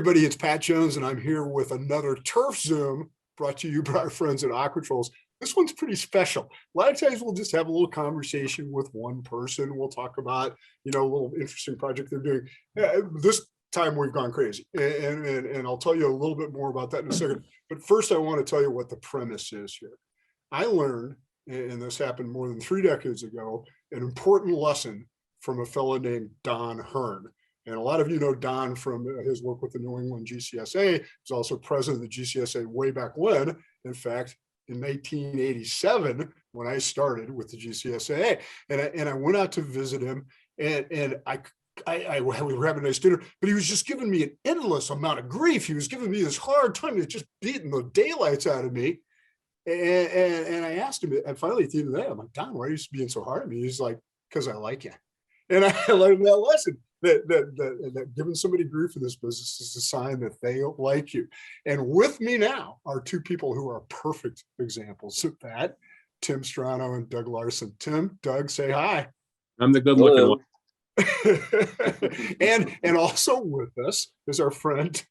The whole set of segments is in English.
everybody, it's Pat Jones, and I'm here with another Turf Zoom brought to you by our friends at Aquatrols. This one's pretty special. A lot of times we'll just have a little conversation with one person. We'll talk about, a little interesting project they're doing. This time we've gone crazy, and I'll tell you a little bit more about that in a second. But first, I want to tell you what the premise is here. I learned, and this happened more than 3 decades ago, an important lesson from a fellow named Don Hearn. And a lot of you know Don from his work with the New England GCSA. He's also president of the GCSA way back when. In fact, in 1987, when I started with the GCSA, and I went out to visit him, and we were having a nice dinner, but he was just giving me an endless amount of grief. He was giving me this hard time. He was just beating the daylights out of me. And I asked him, and finally at the end of the day, I'm like, Don, why are you being so hard at me? He's like, because I like you. And I learned that lesson. That giving somebody grief in this business is a sign that they like you. And with me now are 2 people who are perfect examples of that, Tim Strano and Doug Larsen. Doug, say hi. I'm the good looking one. and also with us is our friend,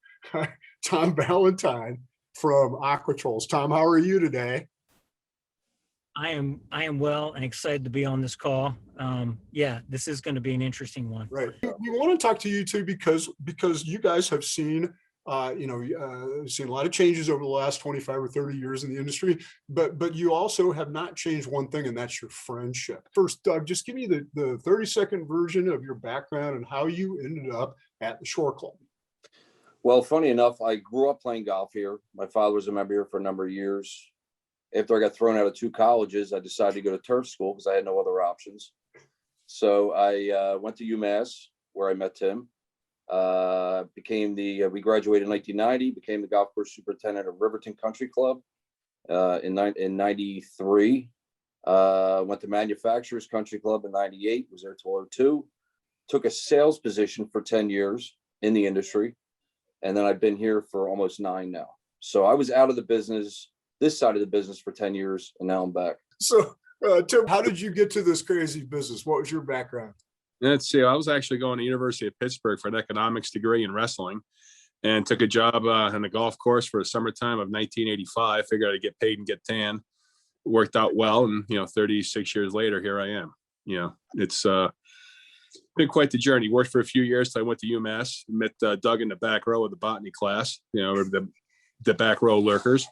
Tom Valentine from Aquatrols. Tom, how are you today? I am well and excited to be on this call. Yeah, this is going to be an interesting one. Right. We want to talk to you too because you guys have seen seen a lot of changes over the last 25 or 30 years in the industry, but you also have not changed one thing, and that's your friendship. First, Doug, just give me the 30-second version of your background and how you ended up at the Shore Club. Well, funny enough, I grew up playing golf here. My father was a member here for a number of years. After I got thrown out of 2 colleges, I decided to go to turf school because I had no other options. So I went to UMass, where I met Tim. We graduated in 1990, became the golf course superintendent of Riverton Country Club in 93. Went to Manufacturers Country Club in 98, was there till 02. Took a sales position for 10 years in the industry. And then I've been here for almost 9 now. So I was out of the business, this side of the business, for 10 years, and now I'm back. So, Tim, how did you get to this crazy business? What was your background? Let's see. I was actually going to University of Pittsburgh for an economics degree in wrestling, and took a job on the golf course for the summertime of 1985. Figured I'd get paid and get tan. Worked out well, and 36 years later, here I am. It's been quite the journey. Worked for a few years till I went to UMass. Met Doug in the back row of the botany class. The back row lurkers.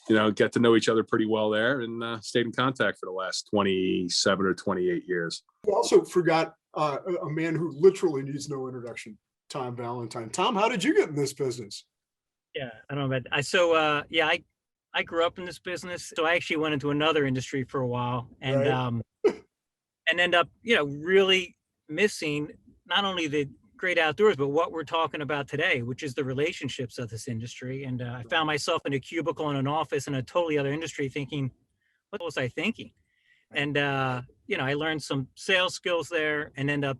Get to know each other pretty well there, and stayed in contact for the last 27 or 28 years. We also forgot a man who literally needs no introduction, Tom Valentine. Tom, how did you get in this business? Yeah, I don't know about that. So, I grew up in this business. So I actually went into another industry for a while, and right. And end up, really missing not only the great outdoors, but what we're talking about today, which is the relationships of this industry. And I found myself in a cubicle in an office in a totally other industry thinking, what was I thinking? And, I learned some sales skills there and end up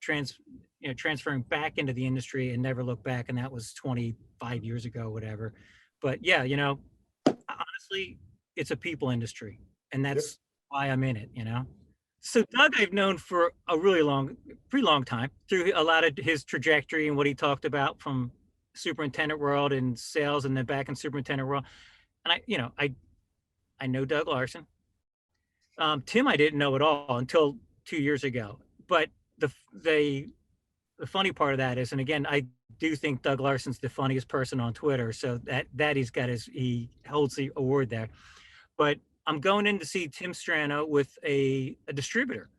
transferring back into the industry and never look back. And that was 25 years ago, whatever. But yeah, honestly, it's a people industry, and that's why I'm in it, So Doug, I've known for a pretty long time through a lot of his trajectory and what he talked about from superintendent world and sales, and then back in superintendent world. And I know Doug Larsen. Tim, I didn't know at all until 2 years ago. But the funny part of that is, and again, I do think Doug Larsen's the funniest person on Twitter. So that he holds the award there. But I'm going in to see Tim Strano with a distributor.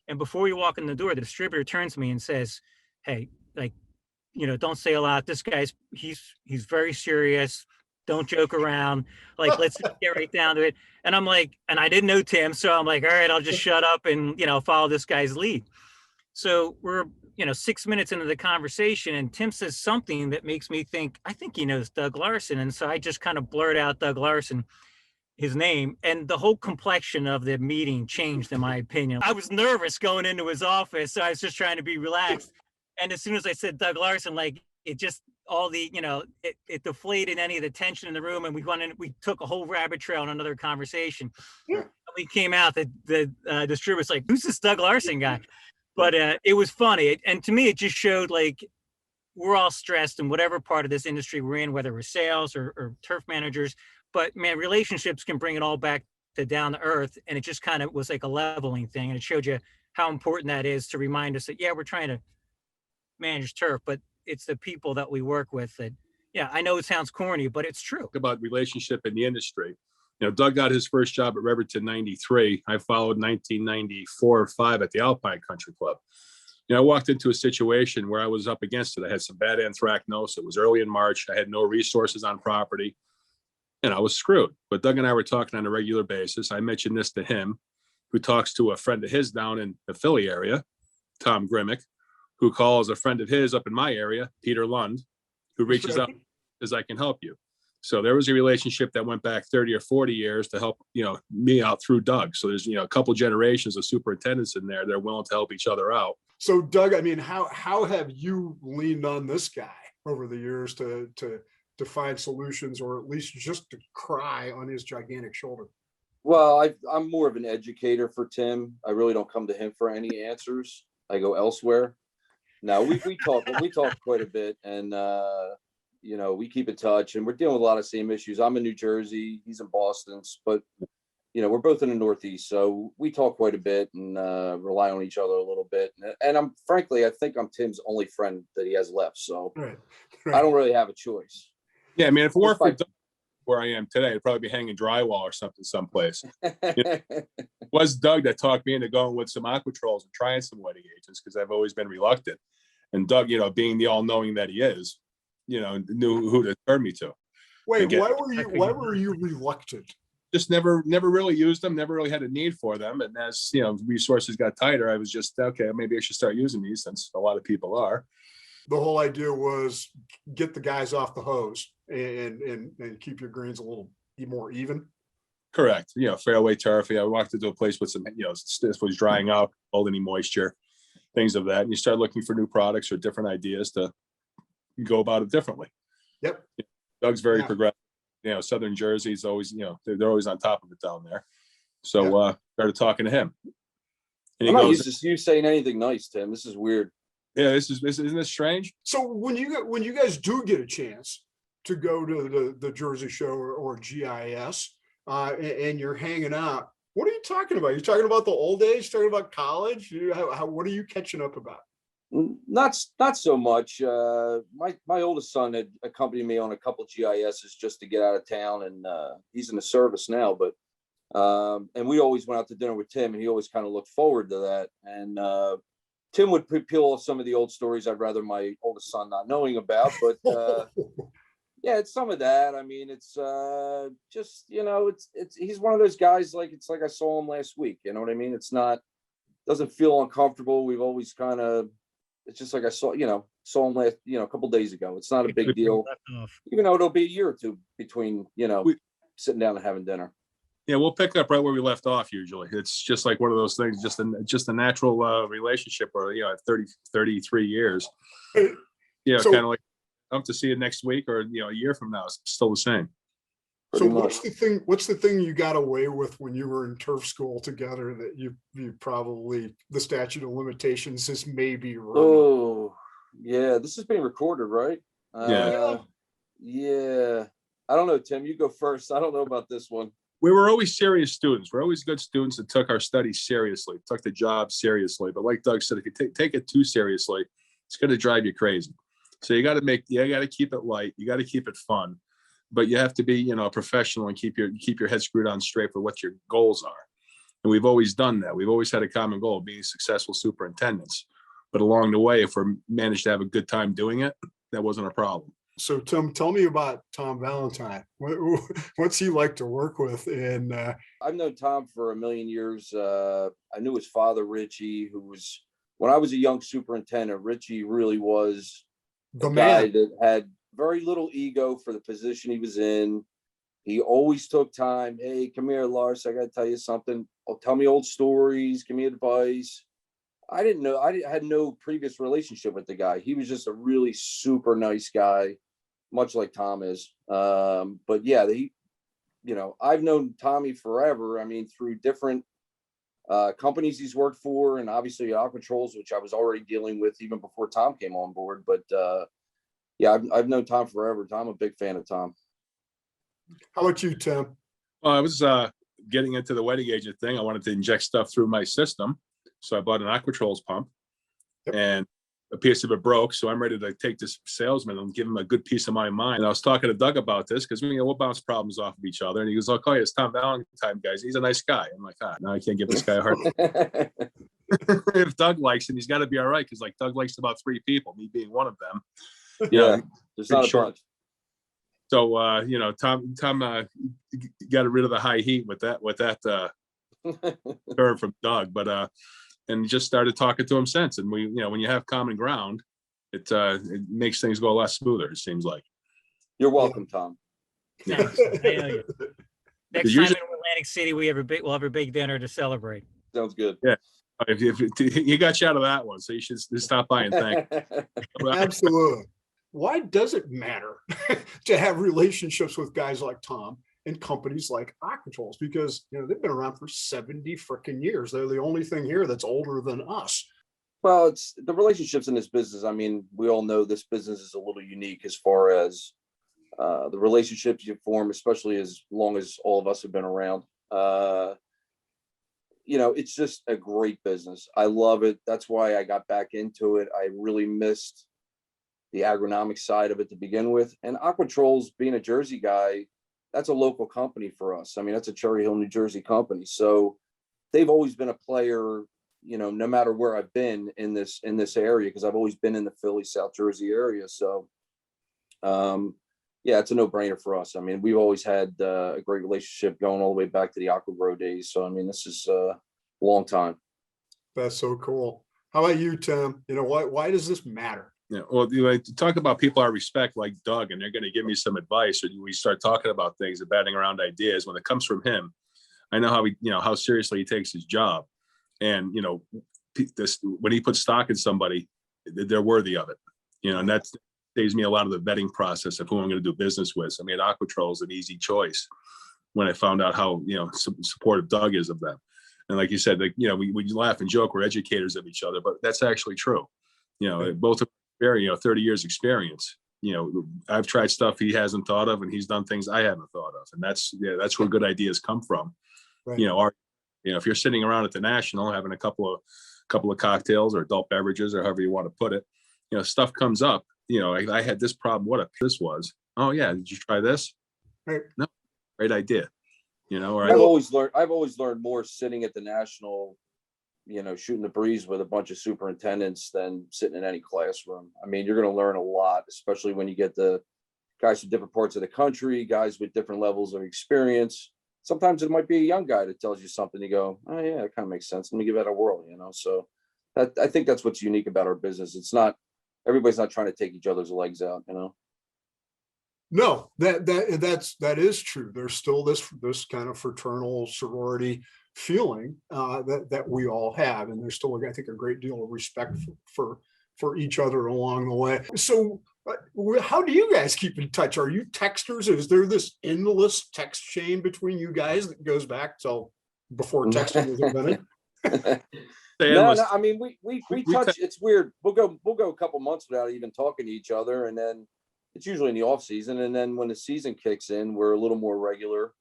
And before you walk in the door, the distributor turns to me and says, hey, don't say a lot. This guy's, he's very serious. Don't joke around. Let's get right down to it. And I'm like, and I didn't know Tim. So I'm like, all right, I'll just shut up and, follow this guy's lead. So we're, 6 minutes into the conversation, and Tim says something that makes me think, I think he knows Doug Larsen. And so I just kind of blurt out Doug Larsen, his name, and the whole complexion of the meeting changed, in my opinion. I was nervous going into his office, so I was just trying to be relaxed. And as soon as I said Doug Larsen, it just, all the, it deflated any of the tension in the room, and we took a whole rabbit trail in another conversation. Yeah. We came out, the distributor's like, who's this Doug Larsen guy? But it was funny. And to me, it just showed we're all stressed in whatever part of this industry we're in, whether we're sales or turf managers. But man, relationships can bring it all back to down to earth. And it just kind of was like a leveling thing. And it showed you how important that is to remind us that, yeah, we're trying to manage turf, but it's the people that we work with that, yeah, I know it sounds corny, but it's true. About relationship in the industry. Doug got his first job at Riverton 93. I followed 1994 or 5 at the Alpine Country Club. I walked into a situation where I was up against it. I had some bad anthracnose. It was early in March. I had no resources on property and I was screwed. But Doug and I were talking on a regular basis. I mentioned this to him, who talks to a friend of his down in the Philly area, Tom Grimmick, who calls a friend of his up in my area, Peter Lund, who reaches out as I can help you. So there was a relationship that went back 30 or 40 years to help, me out through Doug. So there's, a couple generations of superintendents in there that are willing to help each other out. So Doug, I mean, how have you leaned on this guy over the years to find solutions, or at least just to cry on his gigantic shoulder? Well, I'm more of an educator for Tim. I really don't come to him for any answers. I go elsewhere. Now we talk quite a bit, and we keep in touch, and we're dealing with a lot of same issues. I'm in New Jersey, he's in Boston, but we're both in the Northeast, so we talk quite a bit and rely on each other a little bit. And I think I'm Tim's only friend that he has left, so Right. I don't really have a choice. Yeah, I mean, if it weren't for Doug, where I am today, I'd probably be hanging drywall or something someplace. It was Doug that talked me into going with some Aquatrols and trying some wetting agents, because I've always been reluctant. And Doug, being the all-knowing that he is, knew who to turn me to. Wait, why were you reluctant? Just never really used them, never really had a need for them. And as resources got tighter, I was just, okay, maybe I should start using these, since a lot of people are. The whole idea was get the guys off the hose and keep your greens a little more even. Correct. Fairway turf. I walked into a place with some, this was drying out, hold any moisture, things of that. And you start looking for new products or different ideas to go about it differently. Yep. Doug's very progressive. Southern Jersey's always, they're always on top of it down there. So started talking to him. And I'm not used to you saying anything nice, Tim. This is weird. Yeah, isn't this strange? So when you guys do get a chance to go to the Jersey Show or GIS and you're hanging out, what are you talking about? You're talking about the old days, talking about college? What are you catching up about? Not so much. My oldest son had accompanied me on a couple of GISs just to get out of town, and he's in the service now. But and we always went out to dinner with Tim, and he always kind of looked forward to that. And Tim would peel off some of the old stories I'd rather my oldest son not knowing about. But yeah, it's some of that. I mean, it's just it's he's one of those guys, it's like I saw him last week. You know what I mean? Doesn't feel uncomfortable. We've always kind of. It's just like I saw him last, a couple of days ago. It's not a big deal, even though it'll be a year or two between, sitting down and having dinner. Yeah, we'll pick up right where we left off. Usually it's just like one of those things, just a natural relationship where, at 33 years, So, kind of like I'm to see it next week or, a year from now, it's still the same. So what's the thing you got away with when you were in turf school together that you probably, the statute of limitations is maybe run? Oh yeah, this is being recorded, right? Yeah. I don't know, Tim, you go first. I don't know about this one. We were always serious students. We're always good students that took our studies seriously, took the job seriously. But like Doug said, if you take it too seriously, it's going to drive you crazy. So you got to keep it light. You got to keep it fun. But you have to be, a professional and keep your head screwed on straight for what your goals are. And we've always done that. We've always had a common goal of being successful superintendents. But along the way, if we managed to have a good time doing it, that wasn't a problem. So Tim, tell me about Tom Valentine. What's he like to work with? And I've known Tom for a million years. I knew his father, Richie, who was, when I was a young superintendent, Richie really was the guy that had very little ego for the position he was in. He always took time. Hey, come here, Lars. I got to tell you something. Tell me old stories. Give me advice. I didn't know. I had no previous relationship with the guy. He was just a really super nice guy, much like Tom is. But yeah, I've known Tommy forever. I mean, through different companies he's worked for, and obviously Aquatrols, which I was already dealing with even before Tom came on board. But Yeah, I've known Tom forever. Tom, I'm a big fan of Tom. How about you, Tim? Well, I was getting into the wedding agent thing. I wanted to inject stuff through my system. So I bought an Aquatrols pump. Yep. And a piece of it broke. So I'm ready to take this salesman and give him a good piece of my mind. And I was talking to Doug about this because we'll bounce problems off of each other. And he goes, "I'll call you. It's Tom Valentine, guys. He's a nice guy." I'm like, no, I can't give this guy a hard time. If Doug likes him, he's got to be all right. Because like Doug likes about 3 people, me being one of them. Yeah, there's not a bunch. So Tom got rid of the high heat with that term from Doug, but and just started talking to him since. And we, when you have common ground, it makes things go a lot smoother. It seems like. You're welcome, Tom. Thanks. I know you. Next time in Atlantic City, we'll have a big dinner to celebrate. Sounds good. Yeah. If you got you out of that one, so you should stop by and thank. Absolutely. Why does it matter to have relationships with guys like Tom and companies like Aquatrols? Because they've been around for 70 freaking years. They're the only thing here that's older than us. Well, it's the relationships in this business. I mean, we all know this business is a little unique as far as the relationships you form, especially as long as all of us have been around. It's just a great business. I love it. That's why I got back into it. I really missed the agronomic side of it to begin with. And Aquatrols, being a Jersey guy, that's a local company for us. I mean, that's a Cherry Hill, New Jersey company. So they've always been a player, no matter where I've been in this area, because I've always been in the Philly, South Jersey area. So, yeah, it's a no-brainer for us. I mean, we've always had a great relationship going all the way back to the AquaGrow days. So, I mean, this is a long time. That's so cool. How about you, Tim? Why does this matter? Yeah, well, talk about people I respect like Doug, and they're going to give me some advice, or we start talking about things and batting around ideas. When it comes from him, I know how seriously he takes his job, and when he puts stock in somebody, they're worthy of it. And that saves me a lot of the vetting process of who I'm going to do business with. So I made Aquatrols an easy choice when I found out how supportive Doug is of them. And like you said, we laugh and joke, we're educators of each other, but that's actually true. Both of very 30 years experience. I've tried stuff he hasn't thought of, and he's done things I haven't thought of, and that's where good ideas come from. Right. If you're sitting around at the National having a couple of cocktails or adult beverages or however you want to put it, stuff comes up. I had this problem. What this was? Oh yeah, did you try this? Right. No, great idea. Or I've always learned more sitting at the National, shooting the breeze with a bunch of superintendents than sitting in any classroom. I mean, you're going to learn a lot, especially when you get the guys from different parts of the country, guys with different levels of experience. Sometimes it might be a young guy that tells you something. You go, oh yeah, it kind of makes sense. Let me give that a whirl, So I think that's what's unique about our business. It's not, everybody's not trying to take each other's legs out, No, that is true. There's still this kind of fraternal sorority feeling that we all have, and there's still, I think, a great deal of respect for each other along the way. So, how do you guys keep in touch? Are you texters? Is there this endless text chain between you guys that goes back till before texting was invented? No, I mean we touch. It's weird. We'll go a couple months without even talking to each other, and then it's usually in the off season, and then when the season kicks in, we're a little more regular.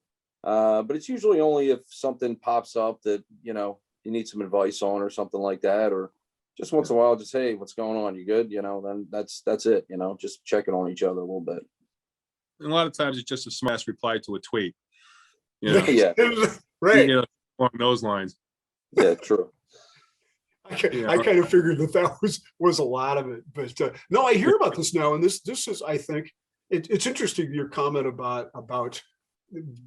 But it's usually only if something pops up that you need some advice on or something like that, or just once in a while, just hey, what's going on? You good? Then that's it. Just checking on each other a little bit. And a lot of times it's just a smash reply to a tweet. Yeah, right. Along those lines. Yeah, true. I kind of figured that was a lot of it, but no, I hear about this now, and this is, I think, it's interesting your comment about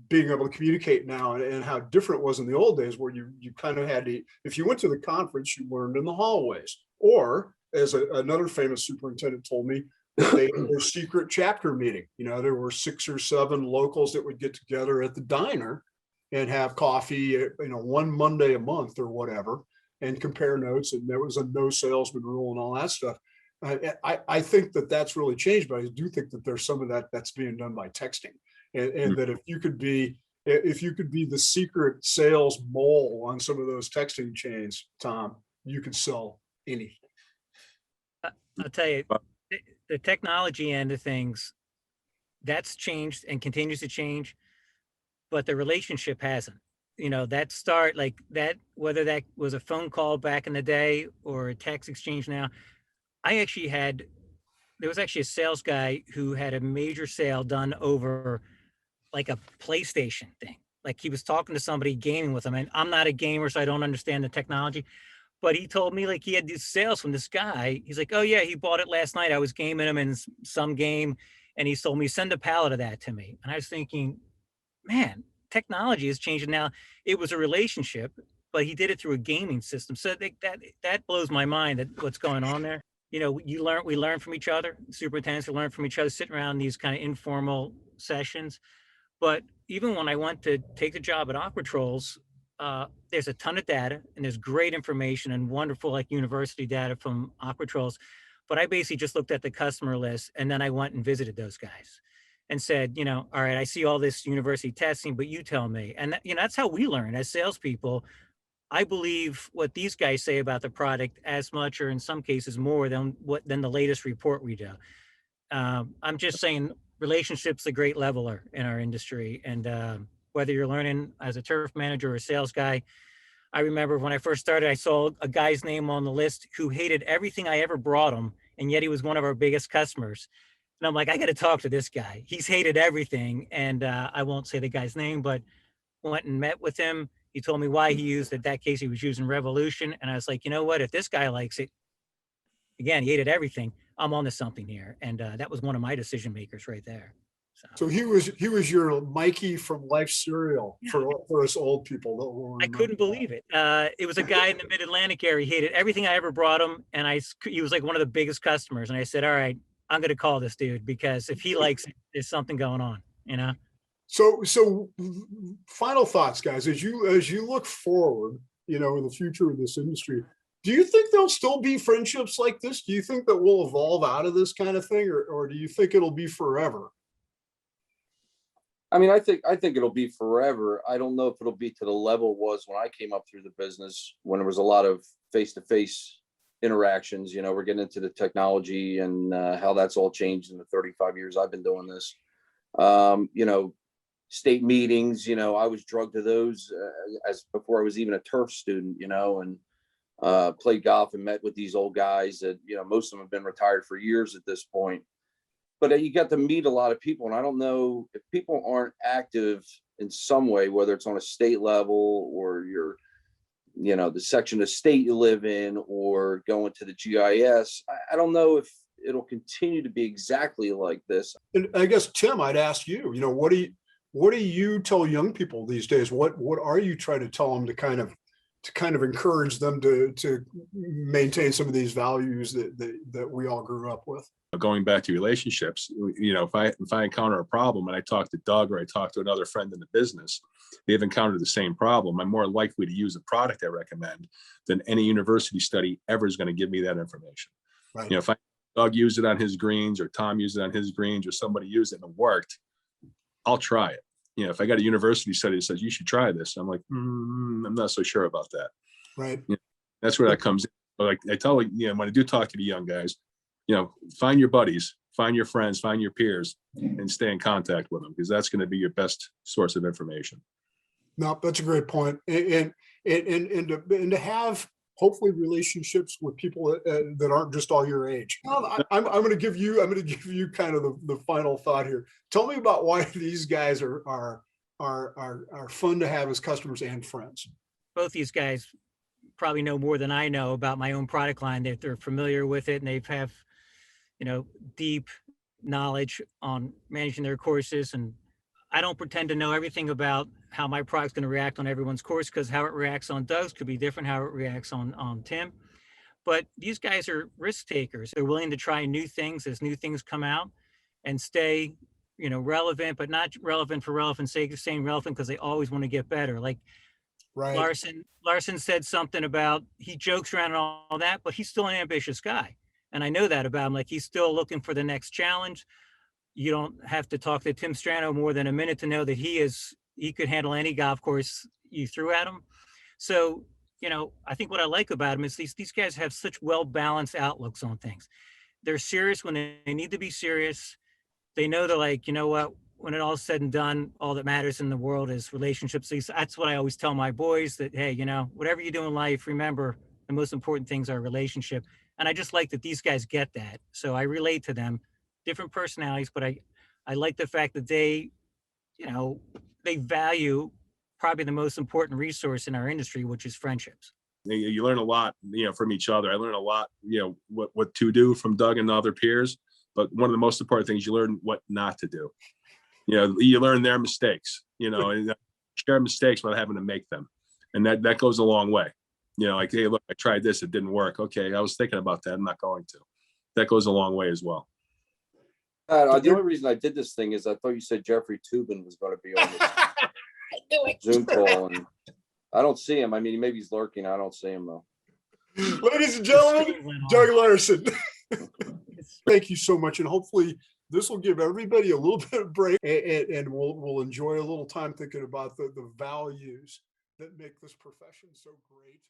being able to communicate now and how different it was in the old days, where you kind of had to, if you went to the conference, you learned in the hallways, or as another famous superintendent told me, they had their secret chapter meeting. There were 6 or 7 locals that would get together at the diner and have coffee, one Monday a month or whatever, and compare notes, and there was a no salesman rule and all that stuff. I think that's really changed, but I do think that there's some of that's being done by texting, and that if you could be the secret sales mole on some of those texting chains, Tom, you could sell anything. I'll tell you, the technology end of things, that's changed and continues to change, but the relationship hasn't. That start like that, whether that was a phone call back in the day or a text exchange now. There was actually a sales guy who had a major sale done over like a PlayStation thing. Like he was talking to somebody gaming with him, and I'm not a gamer, so I don't understand the technology. But he told me like he had these sales from this guy. He's like, "Oh yeah, he bought it last night. I was gaming him in some game, and he told me send a pallet of that to me." And I was thinking, man, technology is changing now. It was a relationship, but he did it through a gaming system. So that blows my mind that what's going on there. We learn from each other. Superintendents learn from each other, sitting around these kind of informal sessions. But even when I went to take the job at Aquatrols, there's a ton of data and there's great information and wonderful like university data from Aquatrols. But I basically just looked at the customer list and then I went and visited those guys and said, all right, I see all this university testing, but you tell me. And that's how we learn as salespeople. I believe what these guys say about the product as much, or in some cases more than the latest report we do. I'm just saying relationships a great leveler in our industry. And whether you're learning as a turf manager or a sales guy, I remember when I first started, I saw a guy's name on the list who hated everything I ever brought him. And yet he was one of our biggest customers. And I'm like, I got to talk to this guy. He's hated everything. And I won't say the guy's name, but went and met with him. He told me why he used it. That case, he was using Revolution. And I was like, you know what? If this guy likes it, again, he hated everything. I'm onto something here. And that was one of my decision makers right there. So he was your Mikey from Life Cereal for us old people. That will I couldn't believe it. It was a guy in the Mid-Atlantic area. He hated everything I ever brought him. And he was like one of the biggest customers. And I said, all right, I'm going to call this dude because if he likes it, there's something going on, So final thoughts, guys, as you look forward, in the future of this industry, do you think there'll still be friendships like this? Do you think that we'll evolve out of this kind of thing, or do you think it'll be forever? I mean, I think it'll be forever. I don't know if it'll be to the level it was when I came up through the business, when there was a lot of face-to-face interactions. We're getting into the technology and how that's all changed in the 35 years I've been doing this. State meetings, I was drugged to those as before I was even a turf student, and played golf and met with these old guys that, most of them have been retired for years at this point. But you got to meet a lot of people. And I don't know if people aren't active in some way, whether it's on a state level or the section of state you live in or going to the GIS. I don't know if it'll continue to be exactly like this. And I guess, Tim, I'd ask you, what do you tell young people these days? What are you trying to tell them to kind of encourage them to maintain some of these values that we all grew up with? Going back to relationships, if I encounter a problem and I talk to Doug or I talk to another friend in the business, they've encountered the same problem, I'm more likely to use a product I recommend than any university study ever is going to give me that information. Right. If Doug used it on his greens or Tom used it on his greens or somebody used it and it worked, I'll try it. If I got a university study that says you should try this, I'm like, I'm not so sure about that. Right. That's where that comes in. Like I tell when I do talk to the young guys, find your buddies, find your friends, find your peers, and stay in contact with them because that's going to be your best source of information. No, that's a great point. And to have hopefully relationships with people that aren't just all your age. I'm going to give you kind of the final thought here. Tell me about why these guys are fun to have as customers and friends. Both these guys probably know more than I know about my own product line. They're familiar with it and they have, deep knowledge on managing their courses. And I don't pretend to know everything about how my product's going to react on everyone's course, because how it reacts on Doug's could be different, how it reacts on Tim. But these guys are risk takers. They're willing to try new things as new things come out and stay, relevant, but not relevant for relevant's sake of staying relevant because they always want to get better. Like right. Larsen said something about he jokes around and all that, but he's still an ambitious guy. And I know that about him. Like he's still looking for the next challenge. You don't have to talk to Tim Strano more than a minute to know that he could handle any golf course you threw at him. So, I think what I like about him is these guys have such well-balanced outlooks on things. they're serious when they need to be serious. They know they're like, you know what, when it all's said and done, all that matters in the world is relationships. So that's what I always tell my boys, that, hey, you know, whatever you do in life, remember the most important things are relationship. And I just like that these guys get that. So I relate to them, different personalities, but I like the fact that they, you know, they value probably the most important resource in our industry, which is friendships. You learn a lot, you know, from each other. I learned a lot, you know, what to do from Doug and other peers. But one of the most important things, you learn what not to do. You know, you learn their mistakes, you know, and share mistakes without having to make them. And that goes a long way. You know, like, hey, look, I tried this, it didn't work. Okay, I was thinking about that. I'm not going to. That goes a long way as well. The only reason I did this thing is I thought you said Jeffrey Tubin was going to be on this Zoom call, and I don't see him. I mean, maybe he's lurking. I don't see him though. Ladies and gentlemen, Doug Larsen. Thank you so much. And hopefully this will give everybody a little bit of break, and we'll enjoy a little time thinking about the values that make this profession so great.